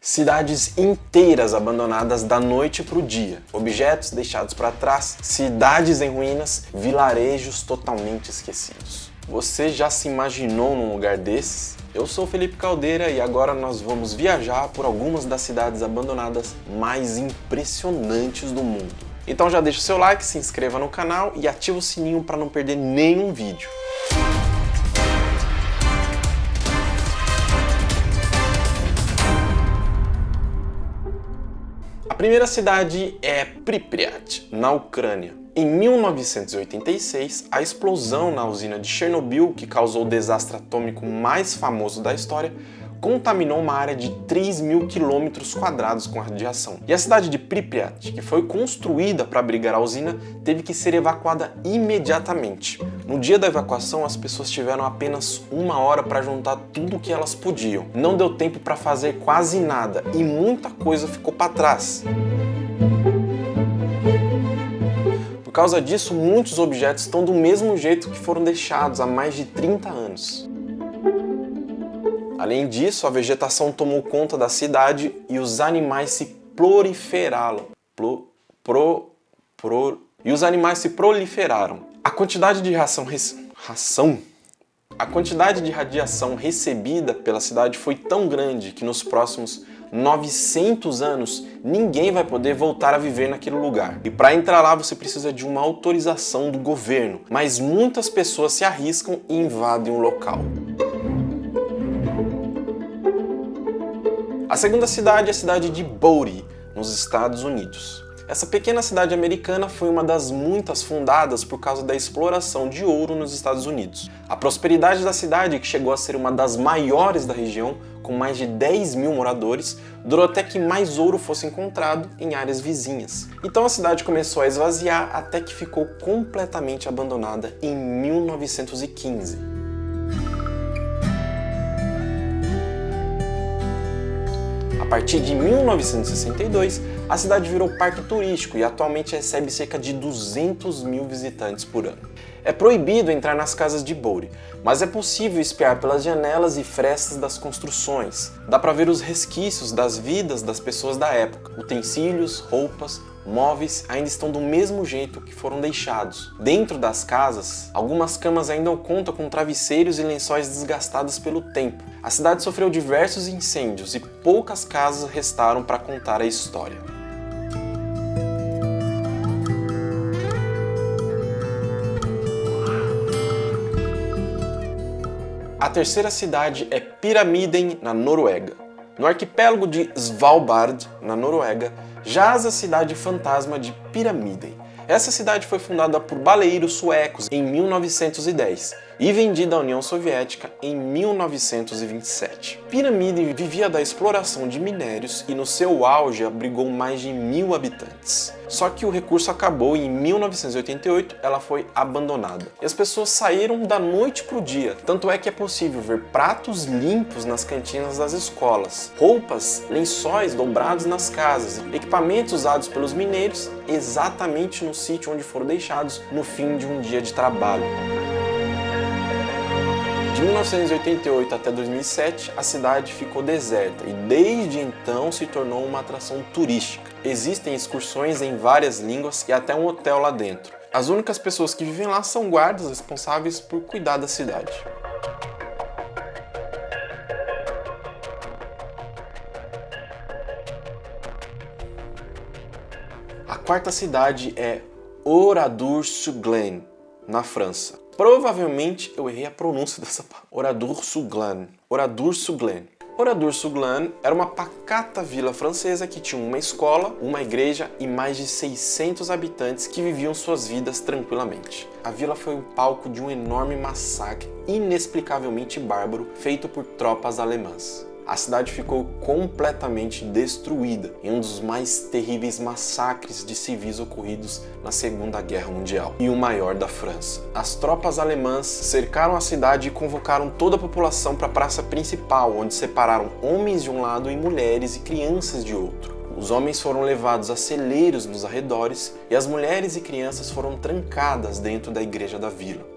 Cidades inteiras abandonadas da noite para o dia, objetos deixados para trás, cidades em ruínas, vilarejos totalmente esquecidos. Você já se imaginou num lugar desses? Eu sou Felipe Caldeira e agora nós vamos viajar por algumas das cidades abandonadas mais impressionantes do mundo. Então já deixa o seu like, se inscreva no canal e ativa o sininho para não perder nenhum vídeo. A primeira cidade é Pripyat, na Ucrânia. Em 1986, a explosão na usina de Chernobyl, que causou o desastre atômico mais famoso da história, contaminou uma área de 3.000 km² com radiação. E a cidade de Pripyat, que foi construída para abrigar a usina, teve que ser evacuada imediatamente. No dia da evacuação, as pessoas tiveram apenas 1 hora para juntar tudo o que elas podiam. Não deu tempo para fazer quase nada e muita coisa ficou para trás. Por causa disso, muitos objetos estão do mesmo jeito que foram deixados há mais de 30 anos. Além disso, a vegetação tomou conta da cidade e os animais se proliferaram. A quantidade de radiação recebida pela cidade foi tão grande que nos próximos 900 anos ninguém vai poder voltar a viver naquele lugar. E para entrar lá você precisa de uma autorização do governo, mas muitas pessoas se arriscam e invadem o local. A segunda cidade é a cidade de Bowie, nos Estados Unidos. Essa pequena cidade americana foi uma das muitas fundadas por causa da exploração de ouro nos Estados Unidos. A prosperidade da cidade, que chegou a ser uma das maiores da região, com mais de 10.000 moradores, durou até que mais ouro fosse encontrado em áreas vizinhas. Então a cidade começou a esvaziar até que ficou completamente abandonada em 1915. A partir de 1962, a cidade virou parque turístico e atualmente recebe cerca de 200.000 visitantes por ano. É proibido entrar nas casas de Bowie, mas é possível espiar pelas janelas e frestas das construções. Dá para ver os resquícios das vidas das pessoas da época. Utensílios, roupas, móveis ainda estão do mesmo jeito que foram deixados. Dentro das casas, algumas camas ainda contam com travesseiros e lençóis desgastados pelo tempo. A cidade sofreu diversos incêndios e poucas casas restaram para contar a história. A terceira cidade é Pyramiden, na Noruega. No arquipélago de Svalbard, na Noruega, jaz a cidade fantasma de Pyramiden. Essa cidade foi fundada por baleeiros suecos em 1910 e vendida à União Soviética em 1927. Pyramiden vivia da exploração de minérios e no seu auge abrigou mais de 1.000 habitantes. Só que o recurso acabou e em 1988 ela foi abandonada. E as pessoas saíram da noite para o dia, tanto é que é possível ver pratos limpos nas cantinas das escolas, roupas, lençóis dobrados nas casas, equipamentos usados pelos mineiros exatamente no sítio onde foram deixados no fim de um dia de trabalho. De 1988 até 2007, a cidade ficou deserta e desde então se tornou uma atração turística. Existem excursões em várias línguas e até um hotel lá dentro. As únicas pessoas que vivem lá são guardas responsáveis por cuidar da cidade. A quarta cidade é Oradour-sur-Glane, na França. Provavelmente eu errei a pronúncia dessa palavra. Oradour-sur-Glane. Oradour-sur-Glane era uma pacata vila francesa que tinha uma escola, uma igreja e mais de 600 habitantes que viviam suas vidas tranquilamente. A vila foi o palco de um enorme massacre inexplicavelmente bárbaro feito por tropas alemãs. A cidade ficou completamente destruída em um dos mais terríveis massacres de civis ocorridos na Segunda Guerra Mundial e o maior da França. As tropas alemãs cercaram a cidade e convocaram toda a população para a praça principal, onde separaram homens de um lado e mulheres e crianças de outro. Os homens foram levados a celeiros nos arredores e as mulheres e crianças foram trancadas dentro da igreja da vila.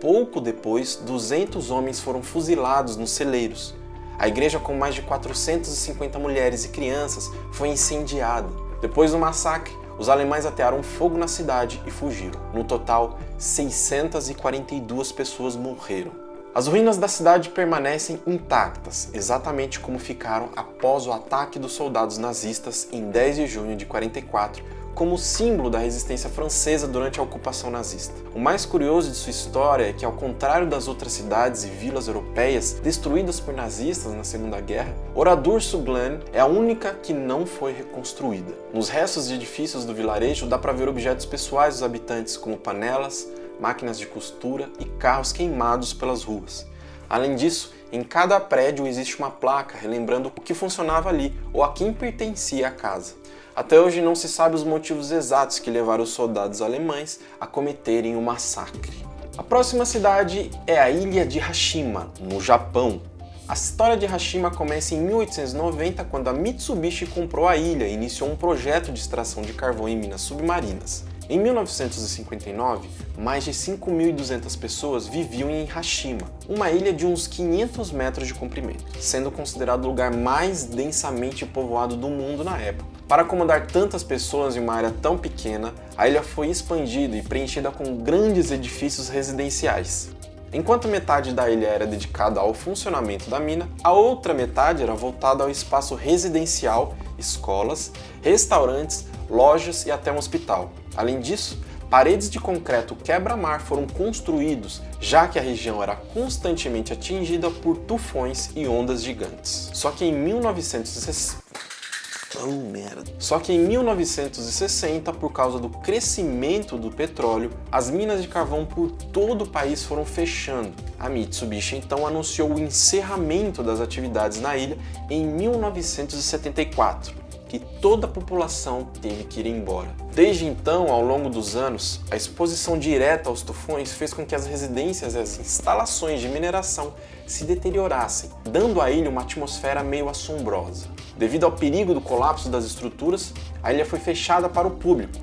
Pouco depois, 200 homens foram fuzilados nos celeiros. A igreja, com mais de 450 mulheres e crianças, foi incendiada. Depois do massacre, os alemães atearam fogo na cidade e fugiram. No total, 642 pessoas morreram. As ruínas da cidade permanecem intactas, exatamente como ficaram após o ataque dos soldados nazistas em 10 de junho de 44, como símbolo da resistência francesa durante a ocupação nazista. O mais curioso de sua história é que, ao contrário das outras cidades e vilas europeias destruídas por nazistas na Segunda Guerra, Oradour-sur-Glane é a única que não foi reconstruída. Nos restos de edifícios do vilarejo dá para ver objetos pessoais dos habitantes, como panelas, máquinas de costura e carros queimados pelas ruas. Além disso, em cada prédio existe uma placa relembrando o que funcionava ali ou a quem pertencia a casa. Até hoje não se sabe os motivos exatos que levaram os soldados alemães a cometerem o massacre. A próxima cidade é a ilha de Hashima, no Japão. A história de Hashima começa em 1890, quando a Mitsubishi comprou a ilha e iniciou um projeto de extração de carvão em minas submarinas. Em 1959, mais de 5.200 pessoas viviam em Hashima, uma ilha de uns 500 metros de comprimento, sendo considerado o lugar mais densamente povoado do mundo na época. Para acomodar tantas pessoas em uma área tão pequena, a ilha foi expandida e preenchida com grandes edifícios residenciais. Enquanto metade da ilha era dedicada ao funcionamento da mina, a outra metade era voltada ao espaço residencial, escolas, restaurantes, lojas e até um hospital. Além disso, paredes de concreto quebra-mar foram construídos, já que a região era constantemente atingida por tufões e ondas gigantes. Só que em 1960, por causa do crescimento do petróleo, as minas de carvão por todo o país foram fechando. A Mitsubishi então anunciou o encerramento das atividades na ilha em 1974. Que toda a população teve que ir embora. Desde então, ao longo dos anos, a exposição direta aos tufões fez com que as residências e as instalações de mineração se deteriorassem, dando à ilha uma atmosfera meio assombrosa. Devido ao perigo do colapso das estruturas, a ilha foi fechada para o público,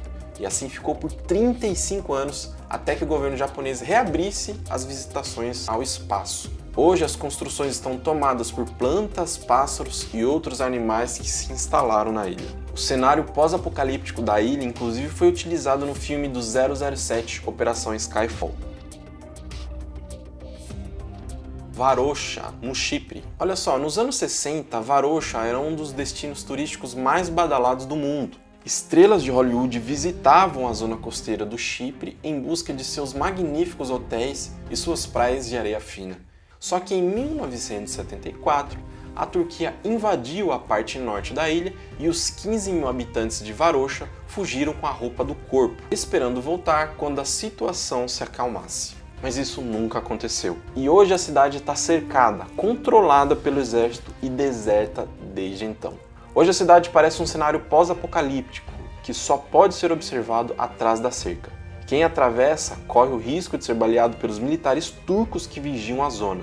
e assim ficou por 35 anos, até que o governo japonês reabrisse as visitações ao espaço. Hoje as construções estão tomadas por plantas, pássaros e outros animais que se instalaram na ilha. O cenário pós-apocalíptico da ilha inclusive foi utilizado no filme do 007 Operação Skyfall. Varosha, no Chipre. Olha só, nos anos 60, Varosha era um dos destinos turísticos mais badalados do mundo. Estrelas de Hollywood visitavam a zona costeira do Chipre em busca de seus magníficos hotéis e suas praias de areia fina. Só que em 1974, a Turquia invadiu a parte norte da ilha e os 15.000 habitantes de Varosha fugiram com a roupa do corpo, esperando voltar quando a situação se acalmasse. Mas isso nunca aconteceu. E hoje a cidade está cercada, controlada pelo exército e deserta desde então. Hoje a cidade parece um cenário pós-apocalíptico, que só pode ser observado atrás da cerca. Quem atravessa corre o risco de ser baleado pelos militares turcos que vigiam a zona.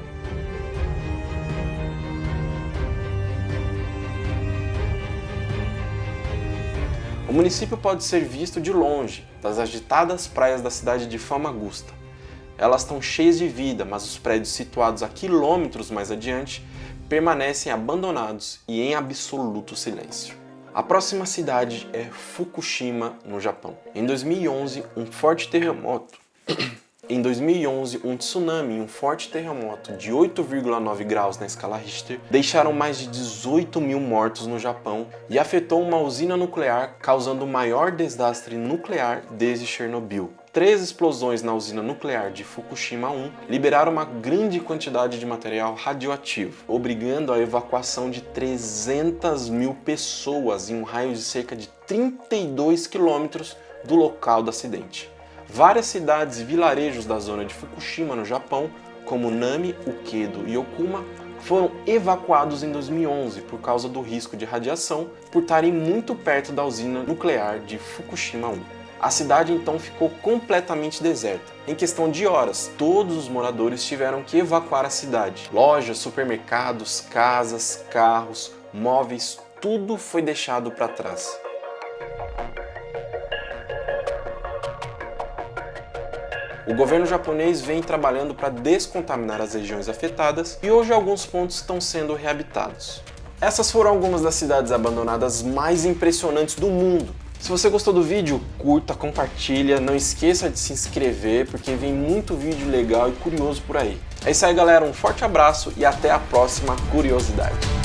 O município pode ser visto de longe, das agitadas praias da cidade de Famagusta. Elas estão cheias de vida, mas os prédios situados a quilômetros mais adiante permanecem abandonados e em absoluto silêncio. A próxima cidade é Fukushima, no Japão. Em 2011, um tsunami e um forte terremoto de 8,9 graus na escala Richter deixaram mais de 18.000 mortos no Japão e afetou uma usina nuclear, causando o maior desastre nuclear desde Chernobyl. 3 explosões na usina nuclear de Fukushima 1 liberaram uma grande quantidade de material radioativo, obrigando a evacuação de 300.000 pessoas em um raio de cerca de 32 quilômetros do local do acidente. Várias cidades e vilarejos da zona de Fukushima, no Japão, como Nami, Ukedo e Okuma, foram evacuados em 2011 por causa do risco de radiação por estarem muito perto da usina nuclear de Fukushima 1. A cidade então ficou completamente deserta. Em questão de horas, todos os moradores tiveram que evacuar a cidade. Lojas, supermercados, casas, carros, móveis, tudo foi deixado para trás. O governo japonês vem trabalhando para descontaminar as regiões afetadas e hoje alguns pontos estão sendo reabitados. Essas foram algumas das cidades abandonadas mais impressionantes do mundo. Se você gostou do vídeo, curta, compartilha, não esqueça de se inscrever porque vem muito vídeo legal e curioso por aí. É isso aí, galera, um forte abraço e até a próxima curiosidade.